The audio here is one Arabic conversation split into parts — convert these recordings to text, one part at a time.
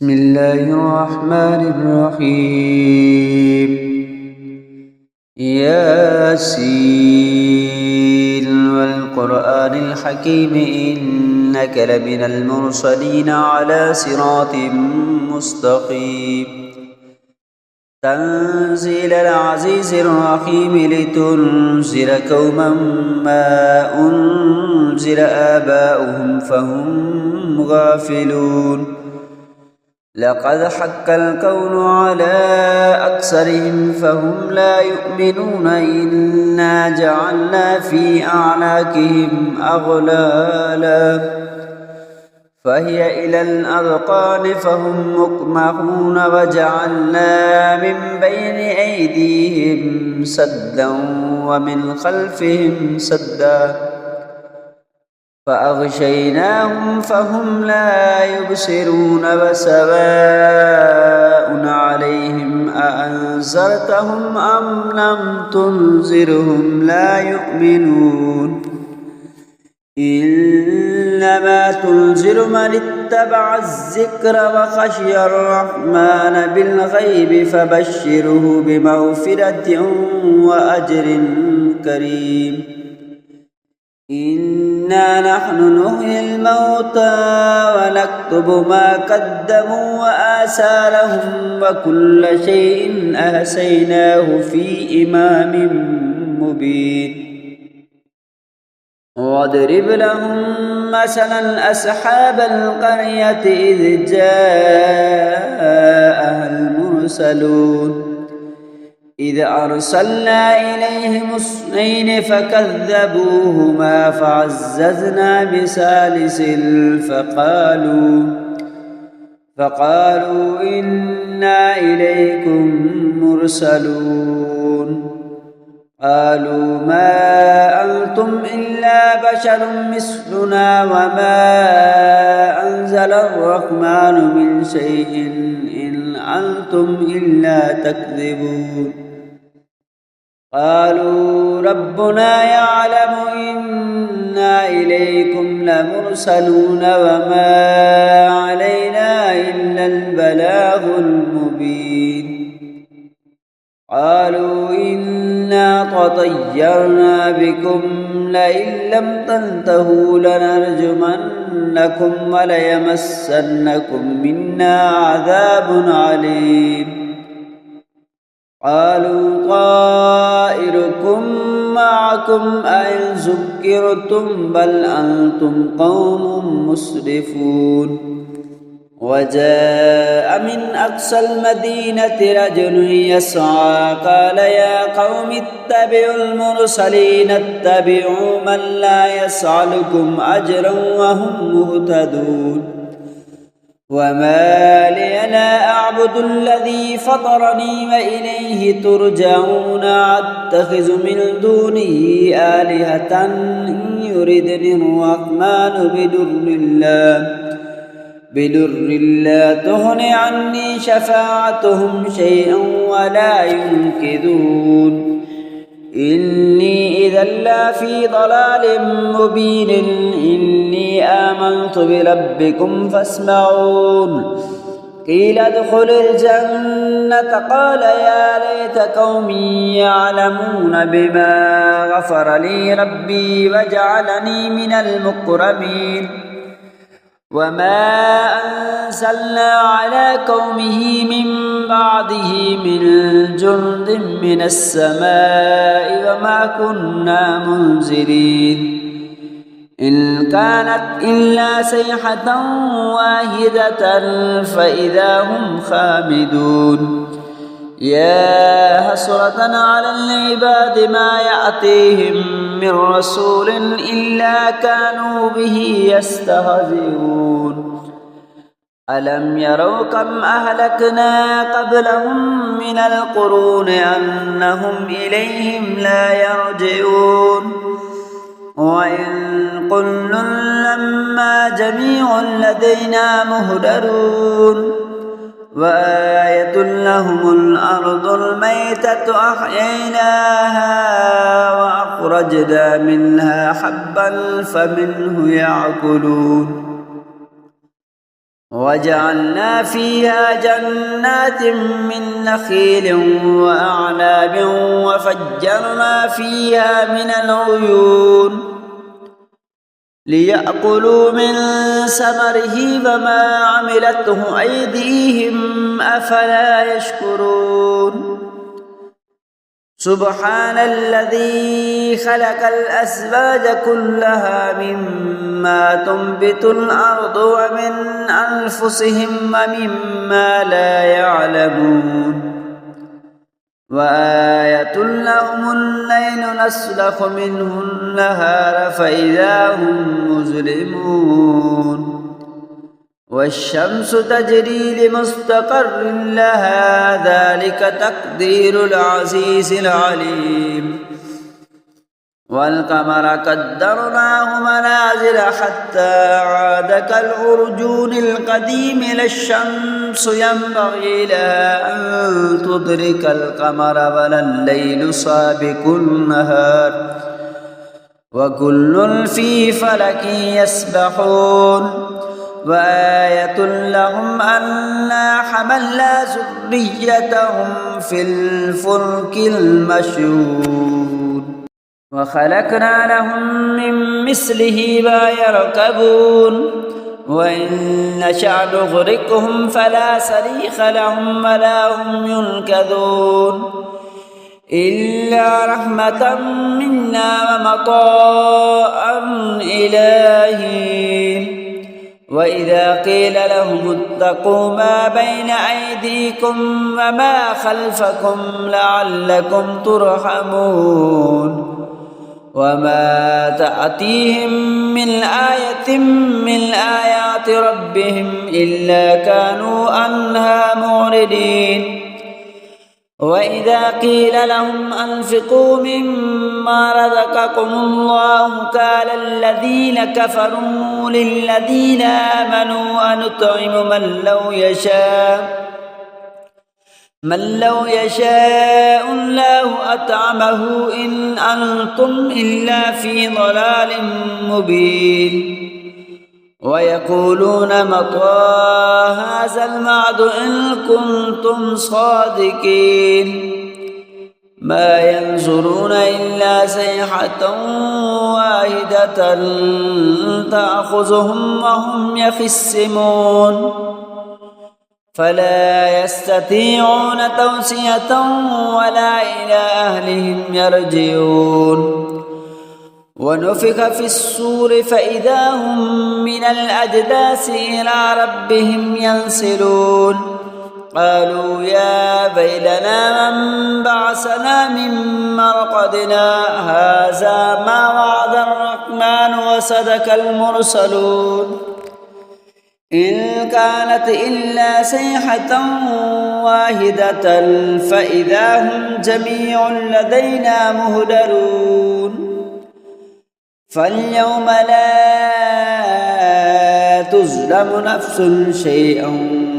بسم الله الرحمن الرحيم. ياسين والقرآن الحكيم إنك لمن المرسلين على صراط مستقيم. تنزيل العزيز الرحيم لتنذر قوما ما أنذر آباؤهم فهم غافلون. لقد حق القول على أكثرهم فهم لا يؤمنون. إنا جعلنا في أعناقهم أغلالا فهي إلى الأذقان فهم مقمحون. وجعلنا من بين أيديهم سدا ومن خلفهم سدا فأغشيناهم فهم لا يبصرون. وسواء عليهم أأنذرتهم أم لم تنذرهم لا يؤمنون. إنما تنذر من اتبع الذكر وخشي الرحمن بالغيب فبشره بمغفرة وأجر كريم. إنا نحن نحيي الموتى ونكتب ما قدموا وآثارهم وكل شيء أحصيناه في إمام مبين. واضرب لهم مثلا أصحاب القرية إذ جاءها المرسلون. إذ أرسلنا إليهم اثنين فكذبوهما فعززنا بثالث فقالوا إنا إليكم مرسلون. قالوا ما أنتم إلا بشر مثلنا وما أنزل الرحمن من شيء إن أنتم إلا تكذبون. قالوا ربنا يعلم إنا إليكم لمرسلون وما علينا إلا البلاغ المبين. قالوا إنا تطيرنا بكم لئن لم تنتهوا لنرجمنكم وليمسنكم منا عذاب عليم. قالوا طائركم معكم أئن ذكرتم بل أنتم قوم مسرفون. وجاء من أقصى المدينة رجل يسعى قال يا قوم اتبعوا المرسلين اتبعوا من لا يسألكم أجرا وهم مهتدون. وما لي لا أعبد الذي فطرني وإليه ترجعون. أتخذ من دونه آلهة إن يردني الرحمن بدر لا تغن عني شفاعتهم شيئا ولا ينقذون. إني إذا لفي ضلال مبين. إني آمنت بربكم فاسمعون. قيل ادخل الجنة قال يا ليت قومي يعلمون بما غفر لي ربي وجعلني من المكرمين. وما أنزلنا على قومه من بعده من جند من السماء وما كنا منزلين. إن كانت إلا صيحة واحدة فإذا هم خامدون. يا حسرة على العباد ما يأتيهم من رسول إلا كانوا به يستهزئون. ألم يروا كم أهلكنا قبلهم من القرون أنهم إليهم لا يرجعون. وإن كل لما جميع لدينا مهدرون. وآية لهم الأرض الميتة أحييناها وأخرجنا منها حبا فمنه يأكلون. وجعلنا فيها جنات من نخيل وأعناب وفجرنا فيها من العيون ليأكلوا من ثمره فما عملته أيديهم أفلا يشكرون سبحان الذي خلق الأزواج كلها مما تنبت الأرض ومن أنفسهم ومما لا يعلمون وآية لهم الليل نسلخ منه النهار فإذا هم مظلمون والشمس تجري لمستقر لها ذلك تقدير العزيز العليم والقمر قدرناه منازل حتى عاد كالعرجون القديم لا الشمس ينبغي لها أن تدرك القمر ولا الليل سابق النهار وكل في فلك يسبحون وآية لهم أنا حملنا ذريتهم في الفلك المشحون وخلقنا لهم من مثله ما يركبون وإن نشأ نغرقهم فلا صريخ لهم ولا هم ينقذون إلا رحمة منا ومطاعا إلى حين وإذا قيل لهم اتقوا ما بين أيديكم وما خلفكم لعلكم ترحمون وما تأتيهم من آية من آيات ربهم إلا كانوا عنها معرضين وإذا قيل لهم أنفقوا مما رزقكم الله قال الذين كفروا للذين آمنوا أنطعم من لو يشاء الله أطعمه إن أنتم إلا في ضلال مبين ويقولون متى هذا الوعد إن كنتم صادقين ما ينظرون إلا صيحة واحدة تأخذهم وهم يخصمون فلا يستطيعون توصية ولا إلى أهلهم يرجعون ونفخ في الصور فإذا هم من الأجداث إلى ربهم ينسلون قالوا يا ويلنا من بعثنا من مرقدنا هذا ما وعد الرحمن وصدق المرسلون إن كانت إلا صيحة واحدة فإذا هم جميع لدينا مهدرون فاليوم لا تظلم نفس شيئا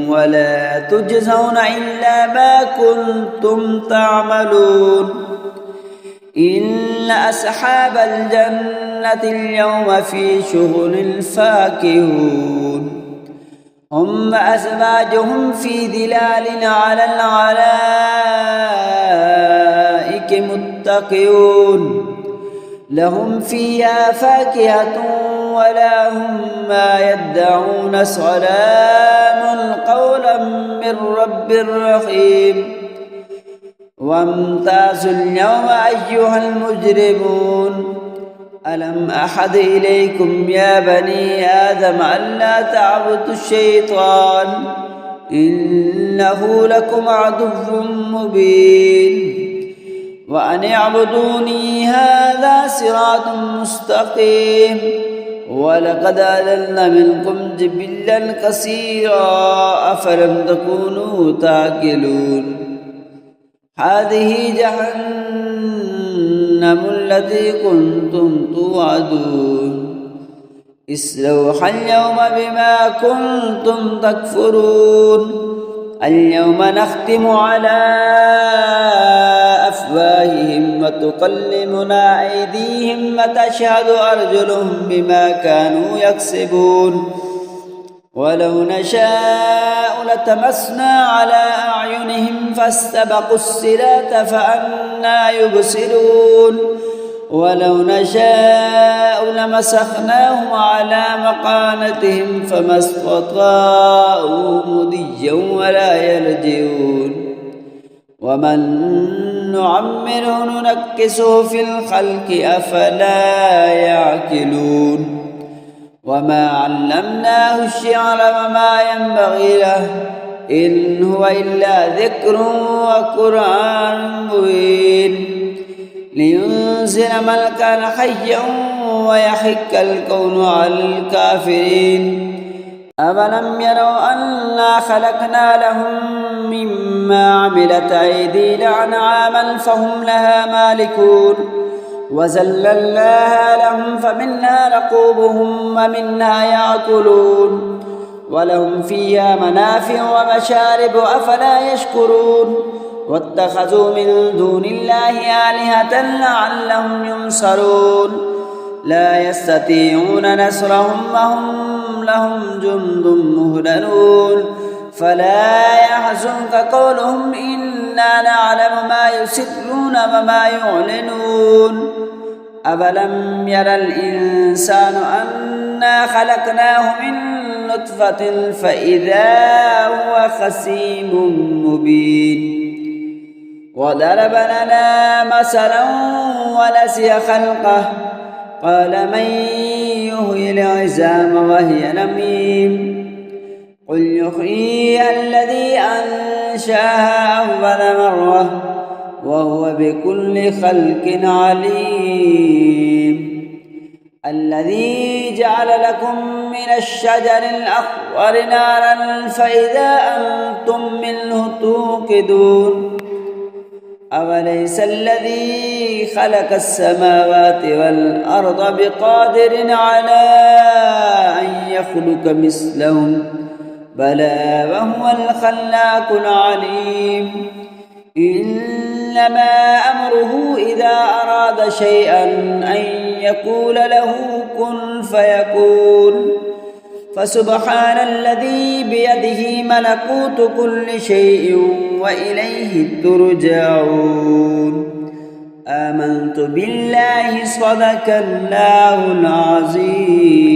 ولا تجزون إلا ما كنتم تعملون إن أصحاب الجنة اليوم في شغل فاكهون هم وأزواجهم في ظلال على الأرائك متكئون لهم فيها فاكهة ولا هم ما يدعون سلام قولا من رب رحيم وامتازوا اليوم أيها المجرمون ألم أحد إليكم يا بني آدم ألا تعبدوا الشيطان إنه لكم عدو مبين وأن اعبدوني هذا صراط مستقيم ولقد أضلنا منكم جبلا كثيرا أفلم تكونوا تعقلون هذه جهنم التي كنتم توعدون اصلوها اليوم بما كنتم تكفرون اليوم نختم على أفواههم وتكلمنا أيديهم وتشهد أرجلهم بما كانوا يكسبون ولو نشاء لتمسنا على أعينهم فاستبقوا الصراط فأنى يبصرون ولو نشاء لمسخناهم على مكانتهم فما استطاعوا مضيا ولا يرجعون ومن نعمره ننكسه في الخلق أفلا يعقلون وما علمناه الشعر وما ينبغي له إن هو إلا ذكر وقرآن مبين لينذر من كان حيا ويحق الكون على الكافرين أفلم يروا أنا خلقنا لهم مما عملت أيدينا أنعاما فهم لها مالكون وذللناها لهم فمنها ركوبهم ومنها يأكلون ولهم فيها منافع ومشارب أفلا يشكرون واتخذوا من دون الله آلهة لعلهم ينصرون لا يستطيعون نصرهم وهم لهم جند مهتدون فلا يحزنك قولهم إنا نعلم ما يسرون وما يعلنون أفلم ير الإنسان أنا خلقناه من نطفة فإذا هو خصيم مبين وضرب لنا مثلا ونسي خلقه قال من يحيي العظام وهي رميم قل يحييها الذي أنشأها أول مرة وهو بكل خلق عليم الذي جعل لكم من الشجر الأخضر نارا فإذا أنتم منه توقدون أوليس الذي خلق السماوات والأرض بقادر على أن يخلق مثلهم بلى وهو الخلاق العليم إنما أمره إذا أراد شيئا أن يقول له كن فيكون فسبحان الذي بيده ملكوت كل شيء وإليه ترجعون آمنت بالله صدق الله العظيم.